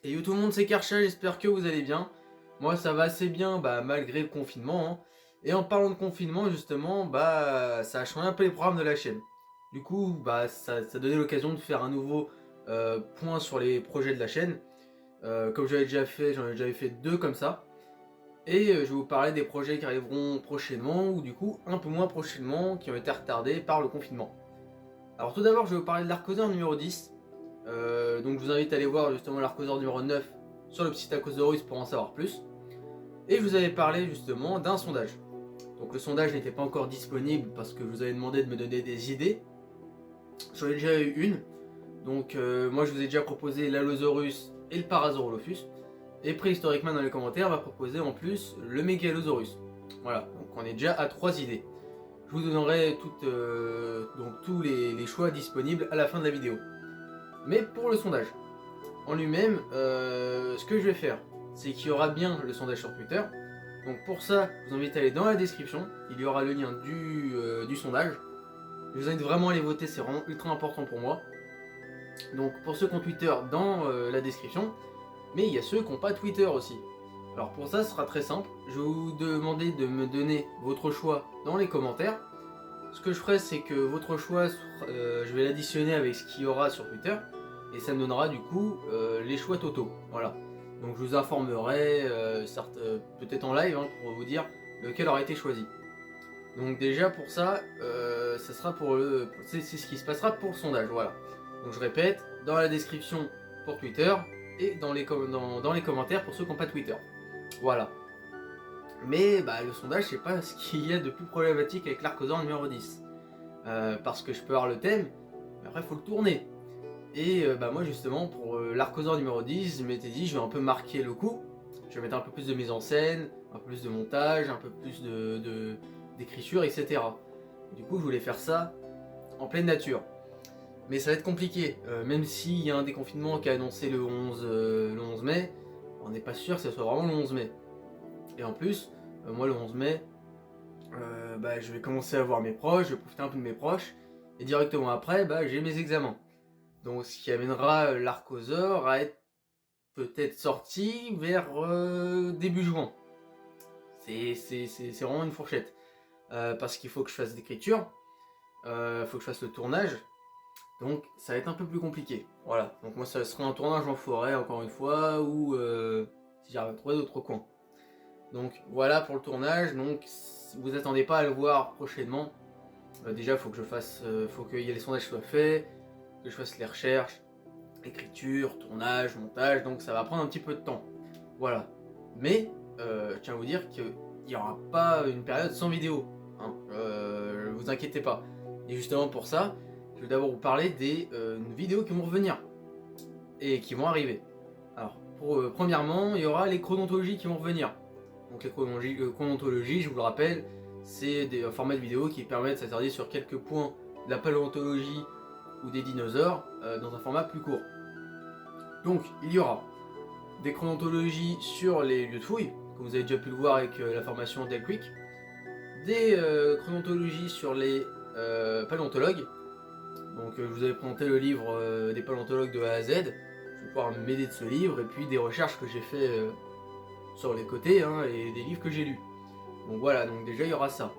Et yo tout le monde, c'est Karcha, j'espère que vous allez bien. Moi ça va assez bien malgré le confinement, hein. Et en parlant de confinement justement, ça a changé un peu les programmes de la chaîne. Du coup ça donnait l'occasion de faire un nouveau point sur les projets de la chaîne. Comme j'avais déjà fait, j'avais fait deux comme ça. Et je vais vous parler des projets qui arriveront prochainement ou du coup un peu moins prochainement qui ont été retardés par le confinement. Alors tout d'abord je vais vous parler de l'Arcoseur numéro 10. Donc je vous invite à aller voir justement l'Arcoseur numéro 9 sur le site Acosaurus pour en savoir plus. Et je vous avais parlé justement d'un sondage. Donc le sondage n'était pas encore disponible parce que je vous avais demandé de me donner des idées. J'en ai déjà eu une. Donc moi je vous ai déjà proposé l'Allosaurus et le Parasaurolophus. Et Préhistoriquement dans les commentaires va proposer en plus le Megalosaurus. Voilà, donc on est déjà à 3 idées. Je vous donnerai donc tous les choix disponibles à la fin de la vidéo. Mais pour le sondage en lui-même, ce que je vais faire, c'est qu'il y aura bien le sondage sur Twitter. Donc pour ça, je vous invite à aller dans la description, il y aura le lien du sondage. Je vous invite vraiment à aller voter, c'est vraiment ultra important pour moi. Donc pour ceux qui ont Twitter, dans la description, mais il y a ceux qui n'ont pas Twitter aussi. Alors pour ça, ce sera très simple, je vais vous demander de me donner votre choix dans les commentaires. Ce que je ferai, c'est que votre choix, je vais l'additionner avec ce qu'il y aura sur Twitter, et ça me donnera du coup les choix totaux. Voilà. Donc je vous informerai, peut-être en live, hein, pour vous dire lequel aura été choisi. Donc déjà pour ça, ça sera c'est ce qui se passera pour le sondage. Voilà. Donc je répète, dans la description pour Twitter et dans les commentaires pour ceux qui n'ont pas Twitter. Voilà. Mais le sondage, c'est pas ce qu'il y a de plus problématique avec l'Arcosaur numéro 10. Parce que je peux avoir le thème, mais après il faut le tourner. Et moi justement pour l'Arcosaur numéro 10, je m'étais dit je vais un peu marquer le coup. Je vais mettre un peu plus de mise en scène, un peu plus de montage, un peu plus d'écriture, etc. Du coup je voulais faire ça en pleine nature. Mais ça va être compliqué, même s'il y a un déconfinement qui a annoncé le 11 mai, on n'est pas sûr que ce soit vraiment le 11 mai. Et en plus, moi le 11 mai, je vais commencer à voir mes proches, je vais profiter un peu de mes proches, et directement après, j'ai mes examens. Donc ce qui amènera l'Arcosaur à être peut-être sorti vers début juin. C'est vraiment une fourchette. Parce qu'il faut que je fasse l'écriture, il faut que je fasse le tournage, donc ça va être un peu plus compliqué. Voilà, donc moi ça sera un tournage en forêt encore une fois, ou si j'arrive à trouver d'autres coins. Donc voilà pour le tournage, donc vous attendez pas à le voir prochainement. Déjà faut que faut que les sondages soient faits, que je fasse les recherches, écriture, tournage, montage, donc ça va prendre un petit peu de temps. Voilà. Mais je tiens à vous dire qu'il n'y aura pas une période sans vidéo. Hein. Vous inquiétez pas. Et justement pour ça, je vais d'abord vous parler des vidéos qui vont revenir et qui vont arriver. Alors, premièrement, il y aura les chronontologies qui vont revenir. Donc les chronontologies, je vous le rappelle, c'est des formats de vidéos qui permettent de s'attarder sur quelques points de la paléontologie ou des dinosaures dans un format plus court. Donc il y aura des chronontologies sur les lieux de fouilles, comme vous avez déjà pu le voir avec la formation Del Creek, des chronontologies sur les paléontologues. Donc je vous avais présenté le livre des paléontologues de A à Z, je vais pouvoir m'aider de ce livre, et puis des recherches que j'ai fait sur les côtés, hein, et des livres que j'ai lus. Donc voilà, donc déjà il y aura ça.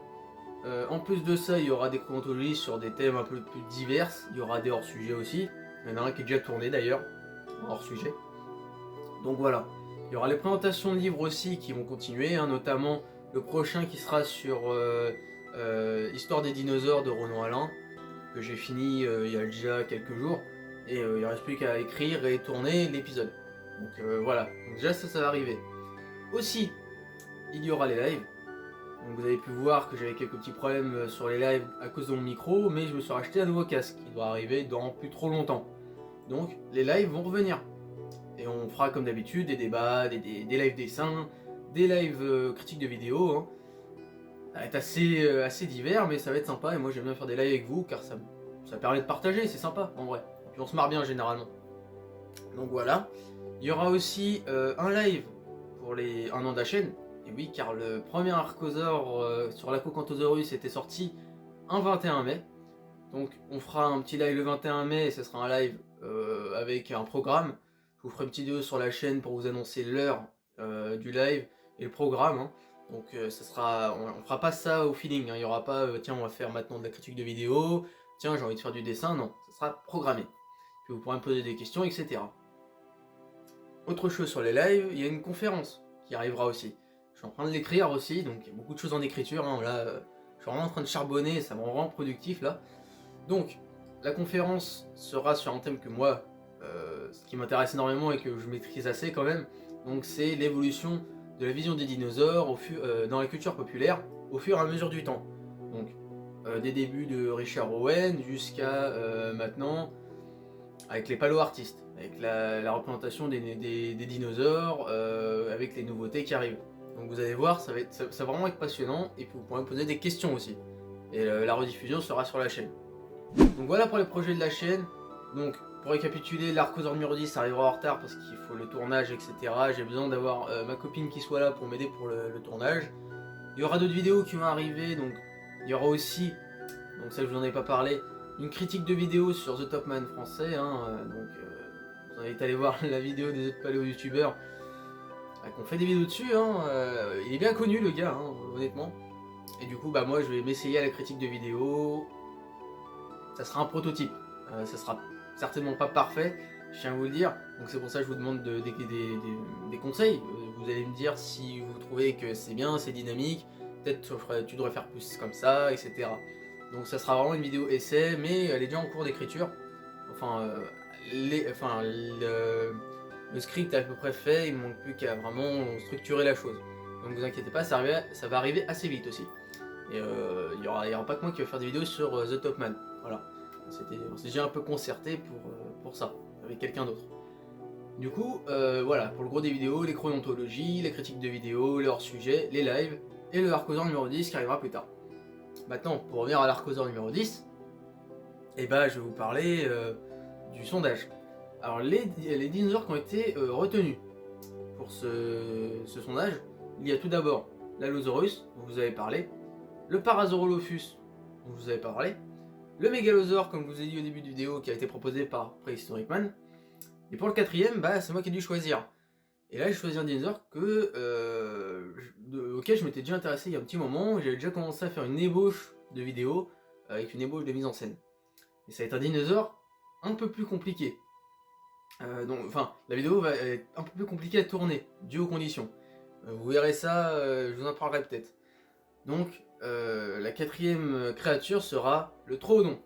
En plus de ça, il y aura des chronontologies sur des thèmes un peu plus divers, il y aura des hors-sujets aussi, il y en a un qui est déjà tourné d'ailleurs, hors-sujet. Donc voilà, il y aura les présentations de livres aussi qui vont continuer, hein, notamment le prochain qui sera sur Histoire des dinosaures de Ronan Alain, que j'ai fini il y a déjà quelques jours, et il ne reste plus qu'à écrire et tourner l'épisode. Donc voilà, donc déjà ça va arriver. Aussi, il y aura les lives. Donc vous avez pu voir que j'avais quelques petits problèmes sur les lives à cause de mon micro, mais je me suis racheté un nouveau casque qui doit arriver dans plus trop longtemps. Donc les lives vont revenir. Et on fera comme d'habitude des débats, des lives dessins, des lives critiques de vidéos. Hein. Ça va être assez divers, mais ça va être sympa. Et moi j'aime bien faire des lives avec vous car ça permet de partager, c'est sympa en vrai. Et puis on se marre bien généralement. Donc voilà. Il y aura aussi un live pour les 1 an de la chaîne. Et oui, car le premier Archosaur sur la Cocanthosaurus était sorti un 21 mai. Donc on fera un petit live le 21 mai et ce sera un live avec un programme. Je je vous ferai une petite vidéo sur la chaîne pour vous annoncer l'heure du live et le programme, hein. Donc ça sera, on fera pas ça au feeling, hein. Il y aura pas tiens on va faire maintenant de la critique de vidéo, tiens j'ai envie de faire du dessin, non, ça sera programmé. Puis vous pourrez me poser des questions, etc. Autre chose sur les lives, il y a une conférence qui arrivera aussi. Je suis en train de l'écrire aussi, donc il y a beaucoup de choses en écriture, hein. Là je suis vraiment en train de charbonner, ça me rend vraiment productif là. Donc la conférence sera sur un thème que moi, ce qui m'intéresse énormément et que je maîtrise assez quand même, donc c'est l'évolution de la vision des dinosaures dans la culture populaire au fur et à mesure du temps. Donc des débuts de Richard Owen jusqu'à maintenant avec les paléo-artistes, avec la représentation des dinosaures, avec les nouveautés qui arrivent. Donc vous allez voir, ça va vraiment être passionnant et puis vous pourrez me poser des questions aussi. Et la rediffusion sera sur la chaîne. Donc voilà pour les projets de la chaîne. Donc pour récapituler, l'Archosaur numéro 10 arrivera en retard parce qu'il faut le tournage, etc. J'ai besoin d'avoir ma copine qui soit là pour m'aider pour le tournage. Il y aura d'autres vidéos qui vont arriver, donc il y aura aussi, donc ça je vous en ai pas parlé, une critique de vidéo sur The Top Man français, hein, donc vous invite à aller voir la vidéo des autres paléo-youtubeurs qui ont fait des vidéos dessus, hein, il est bien connu le gars, hein, honnêtement. Et du coup bah moi je vais m'essayer à la critique de vidéo, ça sera un prototype, ça sera certainement pas parfait, je tiens à vous le dire, donc c'est pour ça que je vous demande des conseils. Vous allez me dire si vous trouvez que c'est bien, c'est dynamique, peut-être tu devrais faire plus comme ça, etc. Donc ça sera vraiment une vidéo essai, mais elle est déjà en cours d'écriture. Enfin, le script est à peu près fait, il ne manque plus qu'à vraiment structurer la chose. Donc vous inquiétez pas, ça va arriver assez vite aussi. Et il n'y aura pas que moi qui va faire des vidéos sur The Top Man. Voilà. On s'est déjà un peu concerté pour ça, avec quelqu'un d'autre. Du coup, voilà, pour le gros des vidéos, les chronontologies, les critiques de vidéos, les hors-sujets, les lives, et le Archosaur numéro 10 qui arrivera plus tard. Maintenant, pour revenir à l'Archosaur numéro 10, je vais vous parler du sondage. Alors, les dinosaures qui ont été retenus pour ce sondage, il y a tout d'abord l'Allosaurus, dont vous avez parlé, le Parasaurolophus, dont je vous avais parlé, le Mégalosaure, comme je vous ai dit au début de vidéo, qui a été proposé par Prehistoric Man, et pour le quatrième, c'est moi qui ai dû choisir. Et là, j'ai choisi un dinosaure auquel je m'étais déjà intéressé il y a un petit moment. J'avais déjà commencé à faire une ébauche de vidéo avec une ébauche de mise en scène. Et ça va être un dinosaure un peu plus compliqué. La vidéo va être un peu plus compliquée à tourner, dû aux conditions. Vous verrez ça, je vous en parlerai peut-être. Donc, la quatrième créature sera le Troodon.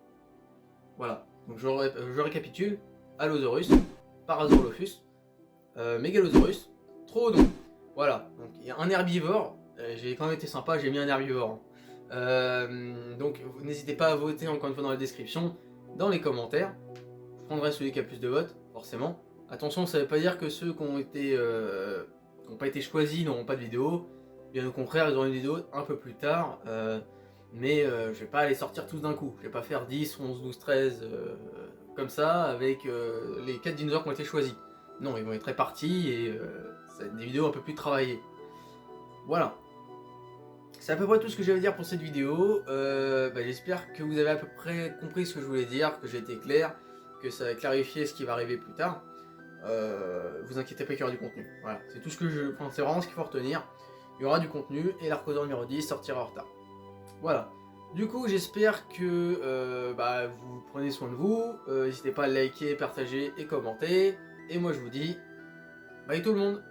Voilà, donc je récapitule. Allosaurus, Parasaurolophus, Megalosaurus, Troodon. Voilà, donc il y a un herbivore, j'ai quand même été sympa, j'ai mis un herbivore. Donc n'hésitez pas à voter encore une fois dans la description, dans les commentaires. Je prendrai celui qui a plus de votes, forcément. Attention, ça ne veut pas dire que ceux qui n'ont pas été choisis n'auront pas de vidéo. Bien au contraire, ils auront une vidéo un peu plus tard. Mais je vais pas les sortir tous d'un coup. Je vais pas faire 10, 11, 12, 13 comme ça avec les 4 dinosaures qui ont été choisis. Non, ils vont être répartis et ça va être des vidéos un peu plus travaillées. Voilà. C'est à peu près tout ce que j'avais à dire pour cette vidéo. J'espère que vous avez à peu près compris ce que je voulais dire, que j'ai été clair, que ça a clarifié ce qui va arriver plus tard. Vous inquiétez pas qu'il y aura du contenu. Voilà, c'est tout ce que c'est vraiment ce qu'il faut retenir. Il y aura du contenu et l'Archosaur numéro 10 sortira en retard. Voilà. Du coup, j'espère que vous prenez soin de vous. N'hésitez pas à liker, partager et commenter. Et moi, je vous dis bye tout le monde.